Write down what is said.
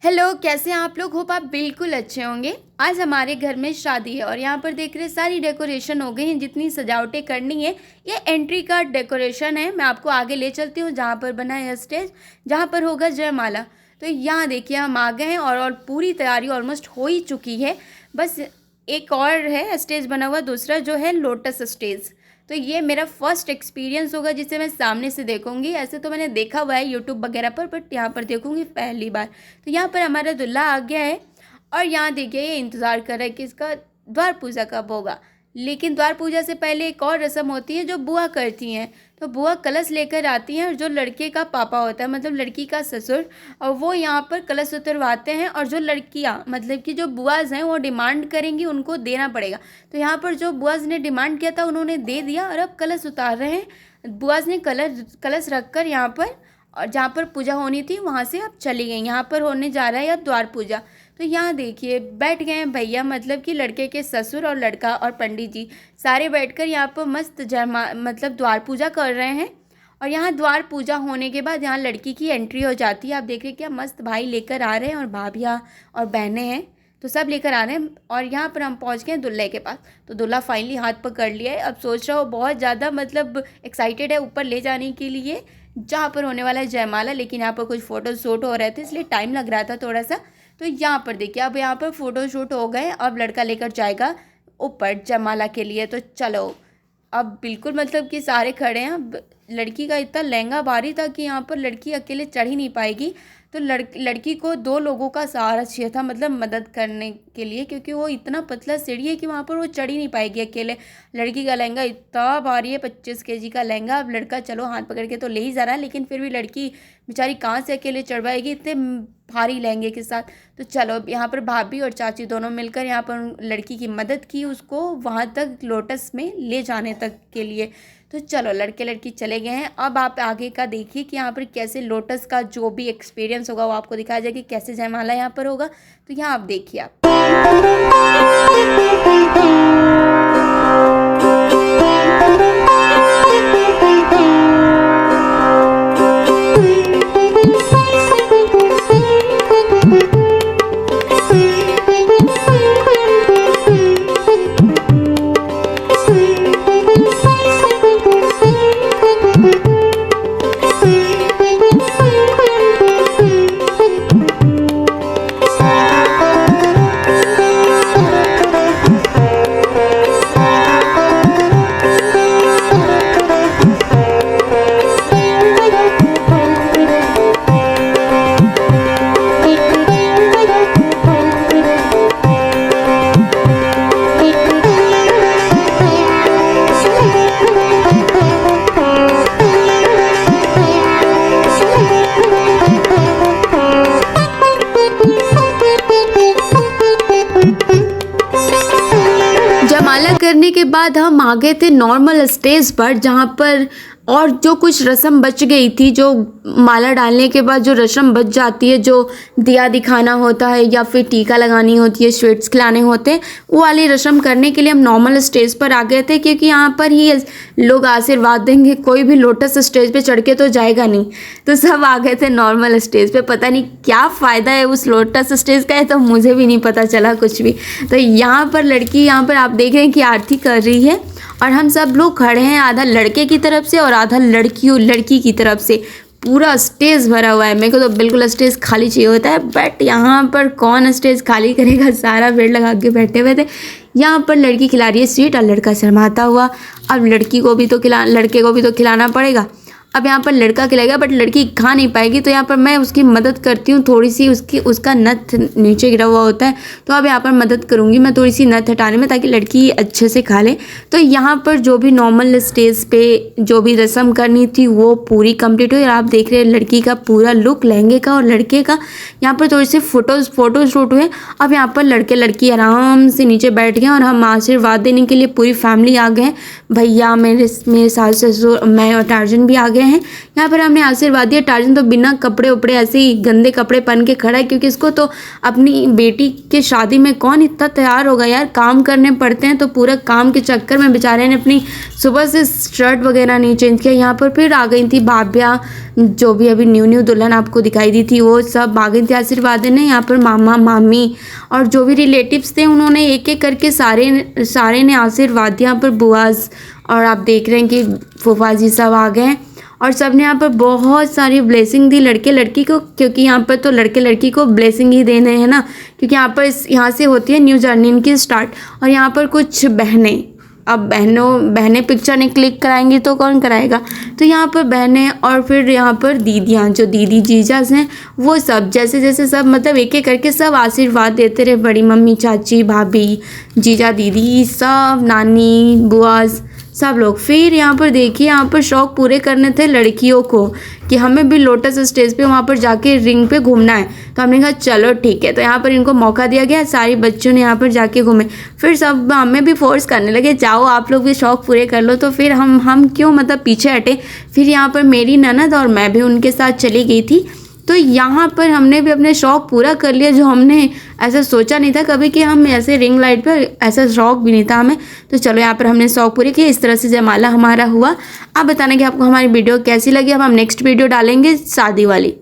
Hello, कैसे हैं आप लोग। होप आप बिल्कुल अच्छे होंगे। आज हमारे घर में शादी है और यहाँ पर देख रहे सारी डेकोरेशन हो गई हैं, जितनी सजावटें करनी है। ये एंट्री का डेकोरेशन है। मैं आपको आगे ले चलती हूँ जहाँ पर बना है स्टेज, जहाँ पर होगा जयमाला। तो यहाँ देखिए हम आ गए हैं और पूरी तैयारी ऑलमोस्ट हो ही चुकी है। बस एक और है स्टेज बना हुआ, दूसरा जो है लोटस स्टेज। तो ये मेरा फर्स्ट एक्सपीरियंस होगा जिसे मैं सामने से देखूंगी। ऐसे तो मैंने देखा हुआ है यूट्यूब वगैरह पर, बट यहाँ पर देखूंगी पहली बार। तो यहाँ पर हमारा दूल्हा आ गया है और यहाँ देखिए ये इंतज़ार कर रहा है कि इसका द्वार पूजा कब होगा। लेकिन द्वार पूजा से पहले एक और रस्म होती है जो बुआ करती हैं। तो बुआ कलश लेकर आती हैं और जो लड़के का पापा होता है, मतलब लड़की का ससुर, और वो यहाँ पर कलश उतरवाते हैं। और जो लड़कियाँ मतलब कि जो बुआज हैं वो डिमांड करेंगी, उनको देना पड़ेगा। तो यहाँ पर जो बुआज ने डिमांड किया था उन्होंने दे दिया और अब कलश उतार रहे हैं। बुआज ने कलश रख कर यहाँ पर, और जहाँ पर पूजा होनी थी वहाँ से अब चली गई। यहाँ पर होने जा रहा है अब द्वार पूजा। तो यहाँ देखिए बैठ गए हैं भैया, मतलब कि लड़के के ससुर और लड़का और पंडित जी सारे बैठकर यहाँ पर मस्त मतलब द्वार पूजा कर रहे हैं। और यहाँ द्वार पूजा होने के बाद यहाँ लड़की की एंट्री हो जाती है। आप देख रहे क्या मस्त भाई लेकर आ रहे हैं, और भाभियाँ और बहनें हैं तो सब लेकर आ रहे हैं। और यहाँ पर हम पहुँच गए दूल्हे के पास। तो दूल्हा फाइनली हाथ पकड़ लिया है। अब सोच रहा हो बहुत ज़्यादा मतलब एक्साइटेड है ऊपर ले जाने के लिए, जहाँ पर होने वाला है जयमाला। लेकिन यहाँ पर कुछ फ़ोटो शूट हो रहे थे इसलिए टाइम लग रहा था थोड़ा सा। तो यहाँ पर देखिए अब यहाँ पर फ़ोटो शूट हो गए। अब लड़का लेकर जाएगा ऊपर जयमाला के लिए। तो चलो अब बिल्कुल मतलब कि सारे खड़े हैं। अब लड़की का इतना लहंगा भारी था कि यहाँ पर लड़की अकेले चढ़ ही नहीं पाएगी। तो लड़की को दो लोगों का सहारा चाहिए था, मतलब मदद करने के लिए, क्योंकि वो इतना पतला सीढ़ी है कि वहाँ पर वो चढ़ ही नहीं पाएगी अकेले। लड़की का लहंगा इतना भारी है, 25 केजी का लहंगा। अब लड़का चलो हाथ पकड़ के तो ले ही जा रहा है, लेकिन फिर भी लड़की बेचारी कहाँ से अकेले चढ़ पाएगी इतने भारी लहंगे के साथ। तो चलो यहाँ पर भाभी और चाची दोनों मिलकर यहाँ पर लड़की की मदद की, उसको वहाँ तक लोटस में ले जाने तक के लिए। तो चलो लड़के लड़की चले गए हैं। अब आप आगे का देखिए कि यहाँ पर कैसे लोटस का जो भी एक्सपीरियंस होगा वो आपको दिखाया जाएगा कि कैसे जयमाला यहाँ पर होगा। तो यहाँ आप देखिए आप। जयमाला करने के बाद हम आ गए थे नॉर्मल स्टेज पर, जहाँ पर और जो कुछ रस्म बच गई थी, जो माला डालने के बाद जो रस्म बच जाती है, जो दिया दिखाना होता है या फिर टीका लगानी होती है, स्वीट्स खिलाने होते हैं, वो वाली रस्म करने के लिए हम नॉर्मल स्टेज पर आ गए थे। क्योंकि यहाँ पर ही लोग आशीर्वाद देंगे, कोई भी लोटस स्टेज पे चढ़ के तो जाएगा नहीं। तो सब आ गए थे नॉर्मल स्टेज पे। पता नहीं क्या फ़ायदा है उस लोटस स्टेज का है, तो मुझे भी नहीं पता चला कुछ भी। तो यहाँ पर लड़की, यहाँ पर आप देख रहे हैं कि आरती कर रही है और हम सब लोग खड़े हैं, आधा लड़के की तरफ से और आधा लड़की की तरफ से। पूरा स्टेज भरा हुआ है। मेरे को तो बिल्कुल स्टेज खाली चाहिए होता है, बट यहाँ पर कौन स्टेज खाली करेगा, सारा भीड़ लगा के बैठे हुए थे। यहाँ पर लड़की खिला रही है स्वीट और लड़का शर्माता हुआ। अब लड़के को भी तो खिलाना पड़ेगा। अब यहाँ पर लड़का खिलाएगा बट लड़की खा नहीं पाएगी। तो यहाँ पर मैं उसकी मदद करती हूँ थोड़ी सी। उसका नथ नीचे गिरा हुआ होता है, तो अब यहाँ पर मदद करूँगी मैं थोड़ी सी नथ हटाने में, ताकि लड़की अच्छे से खा ले। तो यहाँ पर जो भी नॉर्मल स्टेज पे जो भी रस्म करनी थी वो पूरी कंप्लीट हुई। और आप देख रहे हैं लड़की का पूरा लुक, लहंगे का और लड़के का। यहाँ पर थोड़ी सी फोटो शूट हुए। अब यहाँ पर लड़के लड़की आराम से नीचे बैठ गए और हम आशीर्वाद देने के लिए पूरी फैमिली आ गए। भैया, मेरे सास ससुर, मैं और टार्जन भी आ गए हैं। यहाँ पर हमने आशीर्वाद दिया। टार्जन तो बिना कपड़े उपड़े ऐसे ही गंदे कपड़े पहन के खड़ा है, क्योंकि इसको तो अपनी बेटी के शादी में कौन इतना तैयार होगा यार, काम करने पड़ते हैं, तो पूरा काम के चक्कर में बेचारे ने अपनी सुबह से शर्ट वगैरह नहीं चेंज किया। यहाँ पर फिर आ गई थी भाभ्या, जो भी अभी न्यू दुल्हन आपको दिखाई दी थी, वो सब आ गई थी आशीर्वाद देने। यहाँ पर मामा मामी और जो भी रिलेटिव्स थे उन्होंने एक एक करके सारे ने आशीर्वाद दिया। यहाँ पर बुआज और आप देख रहे हैं कि फूफा जी सब आ गए और सब ने यहाँ पर बहुत सारी ब्लेसिंग दी लड़के लड़की को, क्योंकि यहाँ पर तो लड़के लड़की को ब्लेसिंग ही देने हैं ना, क्योंकि यहाँ से होती है न्यू जर्नी इनकी स्टार्ट। और यहाँ पर कुछ बहनें, अब बहनें पिक्चर नहीं क्लिक कराएंगी तो कौन कराएगा, तो यहाँ पर बहनें और फिर यहाँ पर दीदियाँ, जो दीदी जीजास हैं वो सब जैसे जैसे सब मतलब एक एक करके सब आशीर्वाद देते रहे। बड़ी मम्मी, चाची, भाभी, जीजा, दीदी, सब नानी, बुआस, सब लोग। फिर यहाँ पर देखिए, यहाँ पर शौक पूरे करने थे लड़कियों को कि हमें भी लोटस स्टेज पे वहाँ पर जाके रिंग पे घूमना है, तो हमने कहा चलो ठीक है। तो यहाँ पर इनको मौका दिया गया, सारी बच्चों ने यहाँ पर जाके घूमे। फिर सब हमें भी फोर्स करने लगे, जाओ आप लोग भी शौक पूरे कर लो। तो फिर हम क्यों मतलब पीछे हटे। फिर यहाँ पर मेरी ननद और मैं भी उनके साथ चली गई थी। तो यहाँ पर हमने भी अपने शौक़ पूरा कर लिया, जो हमने ऐसा सोचा नहीं था कभी कि हम ऐसे रिंग लाइट पर, ऐसा शौक़ भी नहीं था हमें। तो चलो यहाँ पर हमने शौक़ पूरे किए। इस तरह से जयमाला हमारा हुआ। आप बताना कि आपको हमारी वीडियो कैसी लगी। अब हम नेक्स्ट वीडियो डालेंगे शादी वाली।